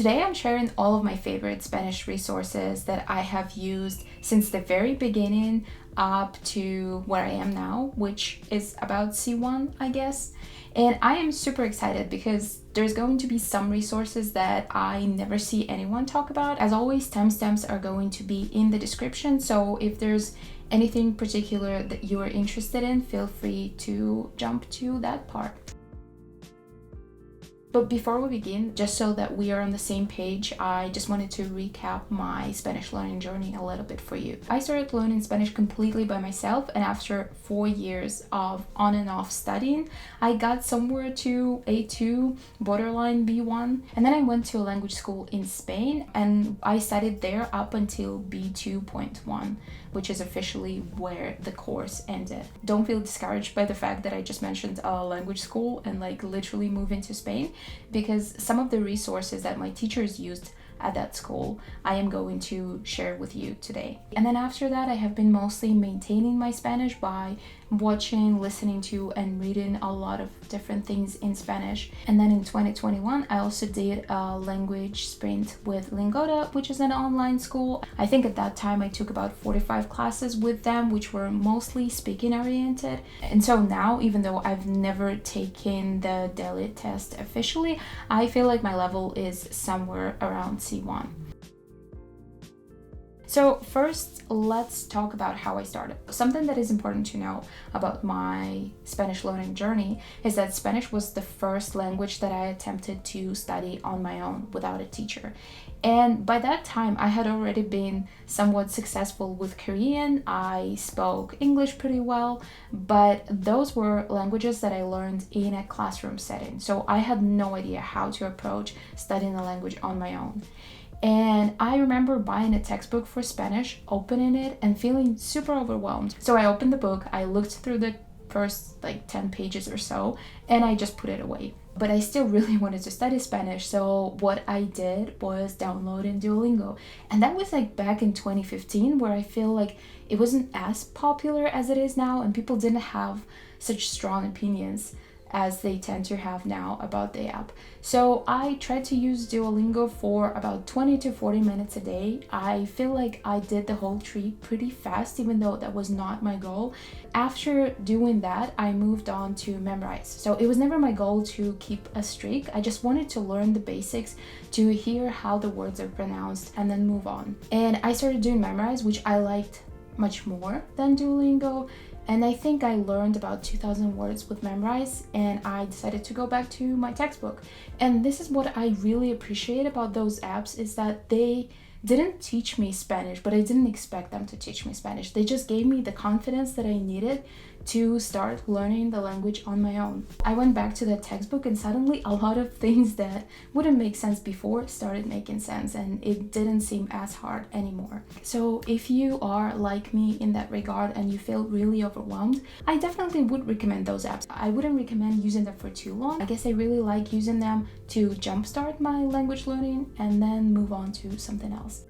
Today I'm sharing all of my favorite Spanish resources that I have used since the very beginning up to where I am now, which is about C1, I guess. And I am super excited because there's going to be some resources that I never see anyone talk about. As always, timestamps are going to be in the description, so if there's anything particular that you are interested in, feel free to jump to that part. But before we begin, just so that we are on the same page, I just wanted to recap my Spanish learning journey a little bit for you. I started learning Spanish completely by myself, and after 4 years of on and off studying, I got somewhere to A2, borderline B1, and then I went to a language school in Spain, and I studied there up until B2.1, which is officially where the course ended. Don't feel discouraged by the fact that I just mentioned a language school and literally moved into Spain, because some of the resources that my teachers used at that school I am going to share with you today. And then after that, I have been mostly maintaining my Spanish by watching, listening to, and reading a lot of different things in Spanish. And then in 2021, I also did a language sprint with Lingota, which is an online school. I think at that time I took about 45 classes with them, which were mostly speaking oriented. And so now, even though I've never taken the DELE test officially, I feel like my level is somewhere around C1. So first, let's talk about how I started. Something that is important to know about my Spanish learning journey is that Spanish was the first language that I attempted to study on my own without a teacher. And by that time, I had already been somewhat successful with Korean. I spoke English pretty well, but those were languages that I learned in a classroom setting. So I had no idea how to approach studying a language on my own. And I remember buying a textbook for Spanish, opening it, and feeling super overwhelmed. So I opened the book, I looked through the first 10 pages or so, and I just put it away. But I still really wanted to study Spanish, so what I did was downloading Duolingo. And that was back in 2015, where I feel like it wasn't as popular as it is now, and people didn't have such strong opinions as they tend to have now about the app. So I tried to use Duolingo for about 20 to 40 minutes a day. I feel like I did the whole tree pretty fast, even though that was not my goal. After doing that, I moved on to memorize. So it was never my goal to keep a streak. I just wanted to learn the basics, to hear how the words are pronounced, and then move on. And I started doing memorize, which I liked much more than Duolingo. And I think I learned about 2,000 words with Memrise, and I decided to go back to my textbook. And this is what I really appreciate about those apps, is that they didn't teach me Spanish, but I didn't expect them to teach me Spanish. They just gave me the confidence that I needed to start learning the language on my own. I went back to that textbook, and suddenly a lot of things that wouldn't make sense before started making sense, and it didn't seem as hard anymore. So if you are like me in that regard and you feel really overwhelmed, I definitely would recommend those apps. I wouldn't recommend using them for too long. I guess I really like using them to jumpstart my language learning and then move on to something else.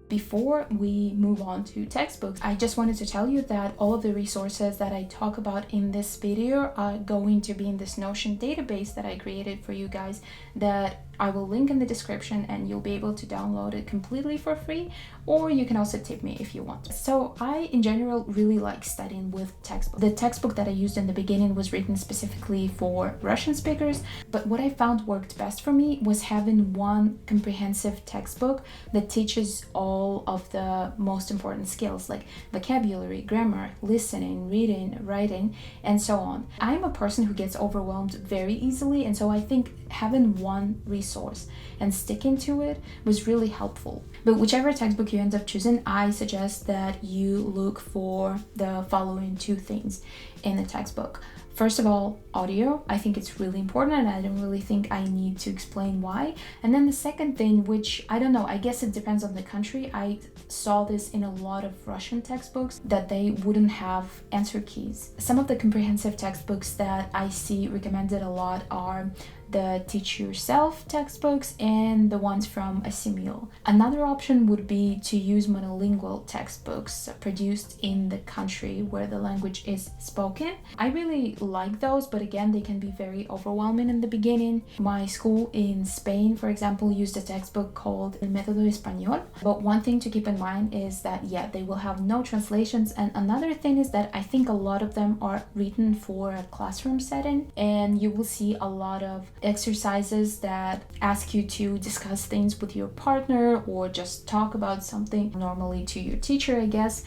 Before we move on to textbooks, I just wanted to tell you that all of the resources that I talk about in this video are going to be in this Notion database that I created for you guys, that I will link in the description, and you'll be able to download it completely for free, or you can also tip me if you want. So I, in general, really like studying with textbooks. The textbook that I used in the beginning was written specifically for Russian speakers, but what I found worked best for me was having one comprehensive textbook that teaches all of the most important skills like vocabulary, grammar, listening, reading, writing, and so on. I'm a person who gets overwhelmed very easily, and so I think having one resource and sticking to it was really helpful. But whichever textbook you end up choosing, I suggest that you look for the following 2 things in the textbook. First of all, audio. I think it's really important, and I don't really think I need to explain why. And then the second thing, which I don't know, I guess it depends on the country. I saw this in a lot of Russian textbooks, that they wouldn't have answer keys. Some of the comprehensive textbooks that I see recommended a lot are the Teach Yourself textbooks and the ones from Assimil. Another option would be to use monolingual textbooks produced in the country where the language is spoken. I really like those, but again, they can be very overwhelming in the beginning. My school in Spain, for example, used a textbook called El Método Español. But one thing to keep in mind is that, yeah, they will have no translations. And another thing is that I think a lot of them are written for a classroom setting, and you will see a lot of exercises that ask you to discuss things with your partner or just talk about something, normally to your teacher, I guess.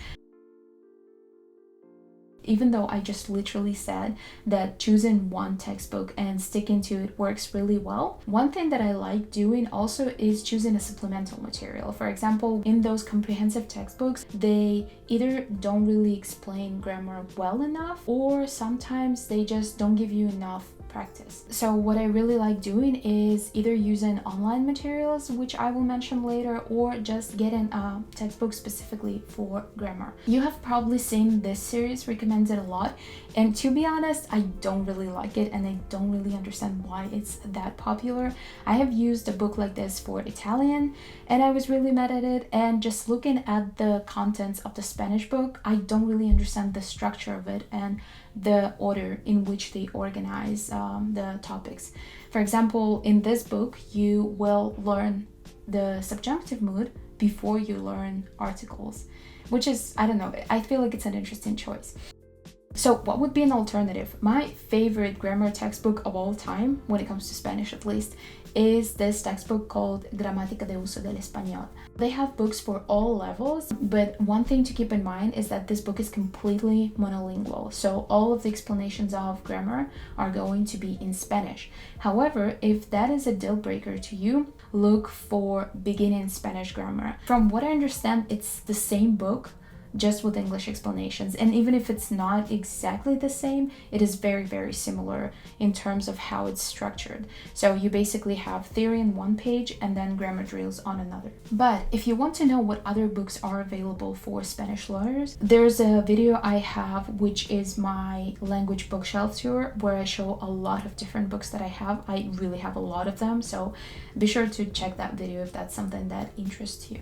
Even though I just literally said that choosing one textbook and sticking to it works really well, one thing that I like doing also is choosing a supplemental material. For example, in those comprehensive textbooks, they either don't really explain grammar well enough, or sometimes they just don't give you enough practice. So what I really like doing is either using online materials, which I will mention later, or just getting a textbook specifically for grammar. You have probably seen this series recommended a lot, and to be honest, I don't really like it, and I don't really understand why it's that popular. I have used a book like this for Italian, and I was really mad at it, and just looking at the contents of the Spanish book, I don't really understand the structure of it and the order in which they organize the topics. For example, in this book, you will learn the subjunctive mood before you learn articles, which is, I don't know, I feel like it's an interesting choice. So what would be an alternative? My favorite grammar textbook of all time, when it comes to Spanish at least, is this textbook called Gramática de uso del español. They have books for all levels, but one thing to keep in mind is that this book is completely monolingual, so all of the explanations of grammar are going to be in Spanish. However, if that is a deal breaker to you, look for beginning Spanish grammar. From what I understand, it's the same book, just with English explanations, and even if it's not exactly the same, it is very, very similar in terms of how it's structured. So you basically have theory in one page and then grammar drills on another. But if you want to know what other books are available for Spanish learners, there's a video I have, which is my language bookshelf tour, where I show a lot of different books that I have. I really have a lot of them, so be sure to check that video if that's something that interests you.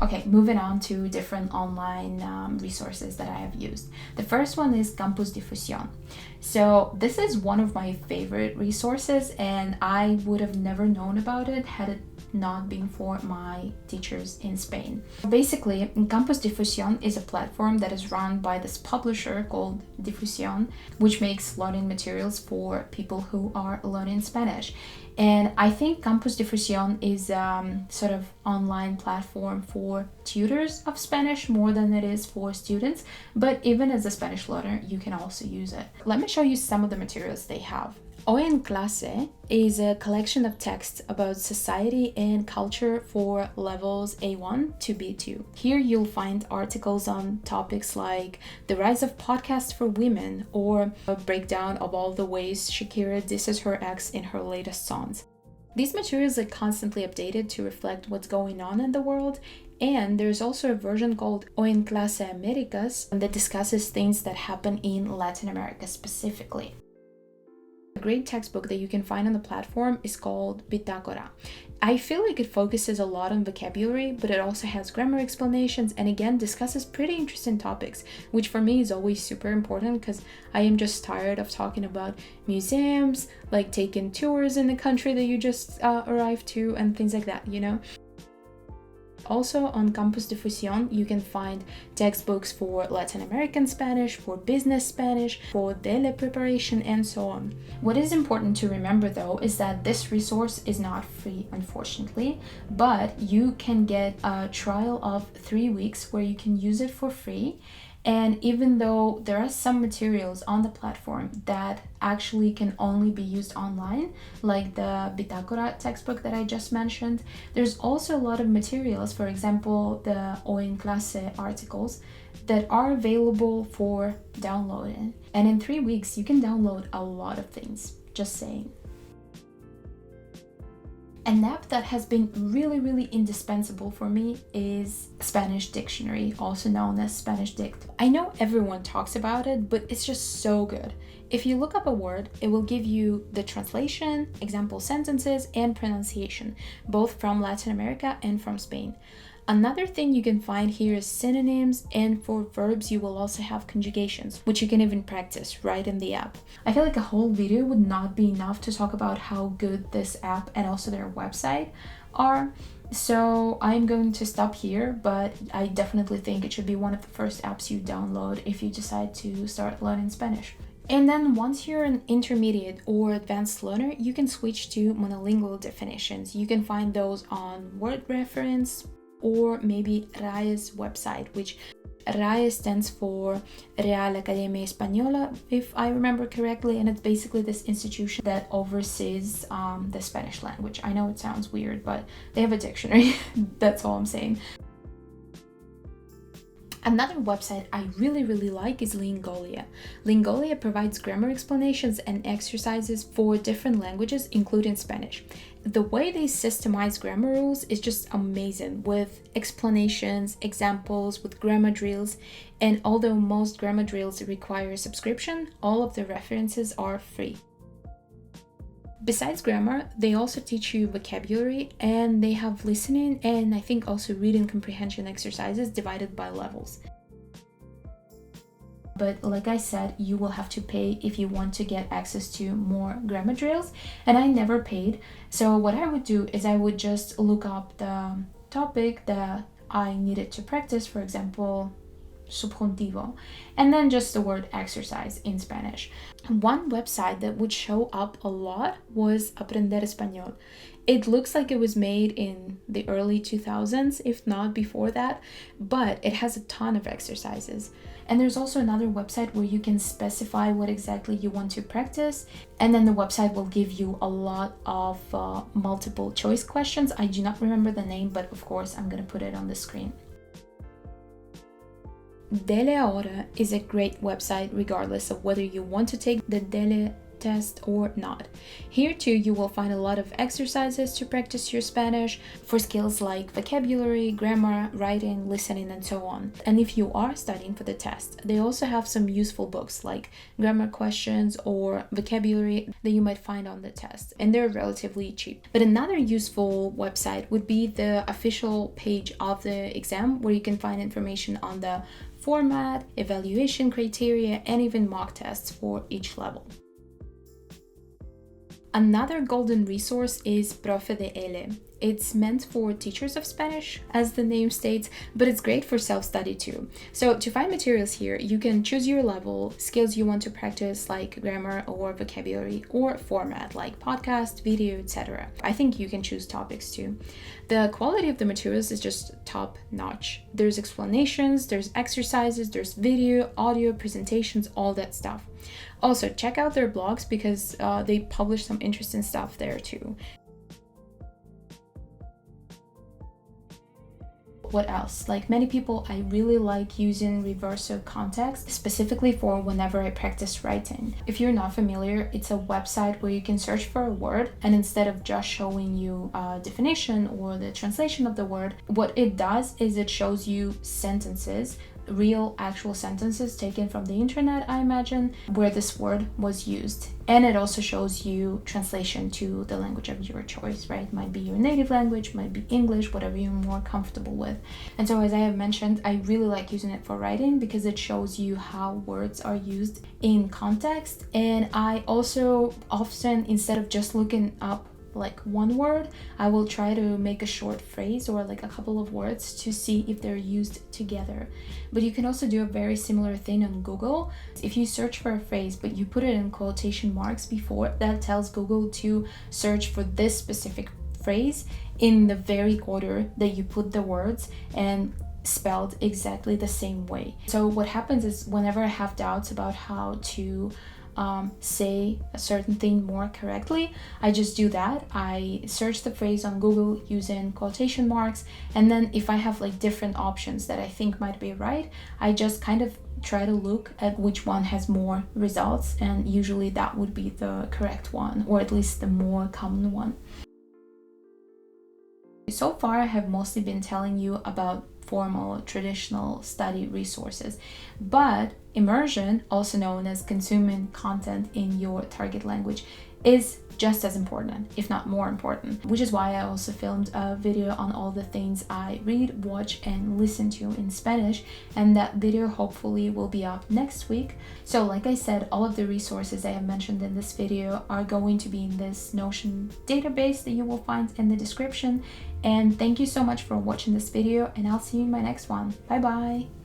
Okay, moving on to different online resources that I have used. The first one is Campus Difusión. So this is one of my favorite resources, and I would have never known about it had it not been for my teachers in Spain. Basically, Campus Difusión is a platform that is run by this publisher called Difusión, which makes learning materials for people who are learning Spanish. And I think Campus Difusión is sort of online platform for tutors of Spanish more than it is for students, but even as a Spanish learner, you can also use it. Let me show you some of the materials they have. Hoy en Clase is a collection of texts about society and culture for levels A1 to B2. Here you'll find articles on topics like the rise of podcasts for women, or a breakdown of all the ways Shakira disses her ex in her latest songs. These materials are constantly updated to reflect what's going on in the world, and there's also a version called Hoy en Clase Américas that discusses things that happen in Latin America specifically. A great textbook that you can find on the platform is called Bitácora. I feel like it focuses a lot on vocabulary, but it also has grammar explanations and again discusses pretty interesting topics, which for me is always super important because I am just tired of talking about museums, like taking tours in the country that you just arrived to and things like that, you know? Also on Campus Difusión, you can find textbooks for Latin American Spanish, for business Spanish, for DELE preparation, and so on. What is important to remember though is that this resource is not free, unfortunately, but you can get a trial of 3 weeks where you can use it for free. And even though there are some materials on the platform that actually can only be used online, like the Bitácora textbook that I just mentioned, there's also a lot of materials, for example, the Hoy en Clase articles, that are available for downloading. And in 3 weeks, you can download a lot of things, just saying. An app that has been really indispensable for me is Spanish Dictionary, also known as Spanish Dict. I know everyone talks about it, but it's just so good. If you look up a word, it will give you the translation, example sentences, and pronunciation, both from Latin America and from Spain. Another thing you can find here is synonyms, and for verbs you will also have conjugations, which you can even practice right in the app. I feel like a whole video would not be enough to talk about how good this app and also their website are, so I'm going to stop here, but I definitely think it should be one of the first apps you download if you decide to start learning Spanish. And then once you're an intermediate or advanced learner, you can switch to monolingual definitions. You can find those on Word Reference, or maybe RAE's website, which RAE stands for Real Academia Española, if I remember correctly, and it's basically this institution that oversees the Spanish language. I know it sounds weird, but they have a dictionary. That's all I'm saying. Another website I really like is Lingolia. Lingolia provides grammar explanations and exercises for different languages, including Spanish. The way they systemize grammar rules is just amazing, with explanations, examples, with grammar drills, and although most grammar drills require a subscription, all of the references are free. Besides grammar, they also teach you vocabulary, and they have listening and I think also reading comprehension exercises divided by levels. But like I said, you will have to pay if you want to get access to more grammar drills, and I never paid. So what I would do is I would just look up the topic that I needed to practice, for example, subjuntivo, and then just the word exercise in Spanish. One website that would show up a lot was Aprender Español. It looks like it was made in the early 2000s, if not before that, but it has a ton of exercises. And there's also another website where you can specify what exactly you want to practice, and then the website will give you a lot of multiple choice questions. I do not remember the name, but of course I'm gonna put it on the screen. DELE Ahora is a great website regardless of whether you want to take the DELE test or not. Here too you will find a lot of exercises to practice your Spanish for skills like vocabulary, grammar, writing, listening, and so on. And if you are studying for the test, they also have some useful books like grammar questions or vocabulary that you might find on the test, and they're relatively cheap. But another useful website would be the official page of the exam, where you can find information on the format, evaluation criteria, and even mock tests for each level. Another golden resource is Profe de ELE. It's meant for teachers of Spanish, as the name states, but it's great for self-study too. So to find materials here, you can choose your level, skills you want to practice like grammar or vocabulary, or format like podcast, video, etc. I think you can choose topics too. The quality of the materials is just top notch. There's explanations, there's exercises, there's video, audio, presentations, all that stuff. Also, check out their blogs because they publish some interesting stuff there too. What else? Like many people, I really like using reverso context, specifically for whenever I practice writing. If you're not familiar, it's a website where you can search for a word, and instead of just showing you a definition or the translation of the word, what it does is it shows you sentences, real actual sentences taken from the internet, I imagine, where this word was used. And it also shows you translation to the language of your choice, right? Might be your native language, might be English, whatever you're more comfortable with. And so, as I have mentioned, I really like using it for writing because it shows you how words are used in context. And I also often, instead of just looking up like one word, I will try to make a short phrase or like a couple of words to see if they're used together. But you can also do a very similar thing on Google. If you search for a phrase but you put it in quotation marks before, that tells Google to search for this specific phrase in the very order that you put the words and spelled exactly the same way. So what happens is whenever I have doubts about how to say a certain thing more correctly, I just do that. I search the phrase on Google using quotation marks, and then if I have like different options that I think might be right, I just kind of try to look at which one has more results, and usually that would be the correct one, or at least the more common one. so far I have mostly been telling you about formal, traditional study resources, but immersion, also known as consuming content in your target language, is just as important, if not more important, which is why I also filmed a video on all the things I read, watch, and listen to in Spanish, and that video hopefully will be up next week. So like I said, all of the resources I have mentioned in this video are going to be in this Notion database that you will find in the description. And thank you so much for watching this video, and I'll see you in my next one. Bye bye!